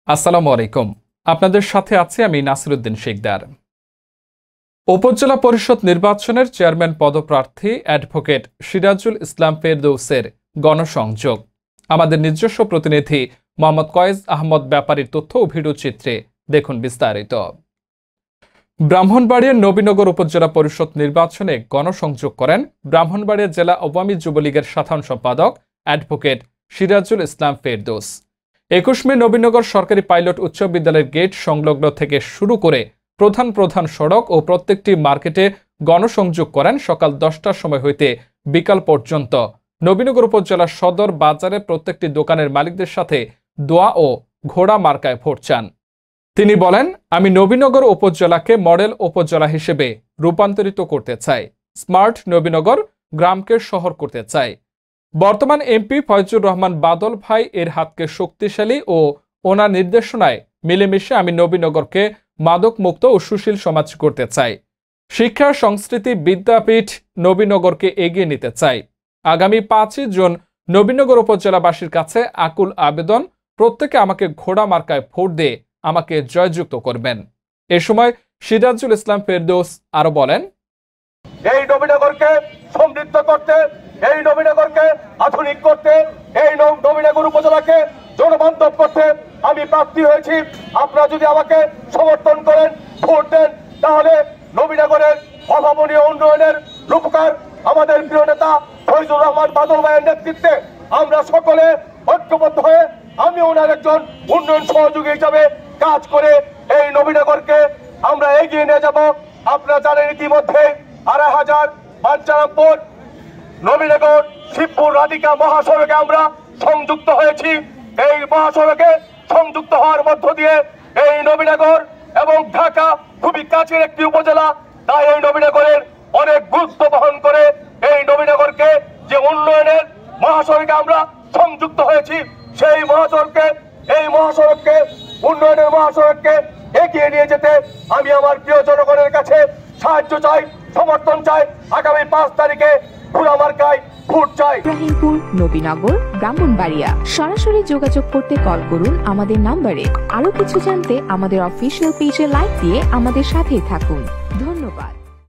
আসসালামু আলাইকুম। আপনাদের সাথে আছি আমি নাসিরউদ্দিন শিকদার। উপজেলা পরিষদ নির্বাচনের চেয়ারম্যান পদপ্রার্থী অ্যাডভোকেট সিরাজুল ইসলাম ফেরদৌসের গণসংযোগ। আমাদের নিজস্ব প্রতিনিধি মোহাম্মদ কয়েজ আহমদ ব্যাপারীর তথ্য ও ভিডিও চিত্রে দেখুন বিস্তারিত। ব্রাহ্মণবাড়িয়ার নবীনগর উপজেলা পরিষদ নির্বাচনে গণসংযোগ করেন ব্রাহ্মণবাড়িয়া জেলা আওয়ামী যুবলীগের সাধারণ সম্পাদক অ্যাডভোকেট সিরাজুল ইসলাম ফেরদৌস। ২১ মে নবীনগর সরকারি পাইলট উচ্চ বিদ্যালয়ের গেট সংলগ্ন থেকে শুরু করে প্রধান সড়ক ও প্রত্যেকটি মার্কেটে গণসংযোগ করেন সকাল ১০টার সময় হইতে বিকাল পর্যন্ত। নবীনগর উপজেলার সদর বাজারে প্রত্যেকটি দোকানের মালিকদের সাথে দোয়া ও ঘোড়া মার্কায় ভোট চান। তিনি বলেন, আমি নবীনগর উপজেলাকে মডেল উপজেলা হিসেবে রূপান্তরিত করতে চাই। স্মার্ট নবীনগর গ্রামকে শহর করতে চাই। বর্তমান এমপি ফয়জুর রহমান বাদল ভাই এর হাতকে শক্তিশালী ও ওনার নির্দেশনায় মিলেমিশে আমি নবীনগরকে মাদক মুক্ত ও সুশীল সমাজ করতে চাই। শিক্ষা সংস্কৃতি বিদ্যাপীঠ নবীনগরকে এগিয়ে নিতে চাই। আগামী ৫ই জুন নবীনগর উপজেলাবাসীর কাছে আকুল আবেদন, প্রত্যেকে আমাকে ঘোড়া মার্কায় ভোট দিয়ে আমাকে জয়যুক্ত করবেন। এ সময় সিরাজুল ইসলাম ফেরদৌস আরো বলেন, এই নবীনগরকে সমৃদ্ধ করতে, এই নবীনগরকে আধুনিক করতে, এই নবীনগর উপজেলাকে জনবান্ধব করতে আমি প্রার্থী হয়েছি। আপনারা যদি আমাকে সমর্থন করেন, ভোট দেন, তাহলে নবীনগরের অভাবনীয় উন্নয়নের রূপকার আমাদের প্রিয় নেতা ফয়জুর রহমান বাদল ভাইয়ের নেতৃত্বে আমরা সকলে ঐক্যবদ্ধ হয়ে আমি ওনার একজন উন্নয়ন সহযোগী হিসাবে কাজ করে এই নবীনগরকে আমরা এগিয়ে নিয়ে যাব। আপনারা জানেন ইতিমধ্যে ২৫০০ বাঞ্চারামপুর নবীনগর শিবপুর রাধিকা মহাসড়কে আমরা সংযুক্ত হয়েছি। এই মহাসড়কে সংযুক্ত হওয়ার মধ্য দিয়ে এই নবীনগর এবং ঢাকা খুবই কাছের একটি উপজেলা, তাই এই নবীনগরের অনেক গুরুত্ব বহন করে এই নবীনগরকে যে উন্নয়নের মহাসড়কে আমরা সংযুক্ত হয়েছি, সেই মহাসড়ককে উন্নয়নের মহাসড়ককে এগিয়ে নিয়ে যেতে আমি আমার প্রিয় জনগণের কাছে সাহায্য চাই, সমর্থন চাই। আগামী ৫ তারিখে ঘোড়া মার্কায় ভোট চাই। ইব্রাহিমপুর, নবীনগর, ব্রাহ্মণবাড়িয়া। সরাসরি যোগাযোগ করতে কল করুন আমাদের নম্বরে। আরো কিছু জানতে আমাদের অফিসিয়াল পেজে লাইক দিয়ে আমাদের সাথেই থাকুন। ধন্যবাদ।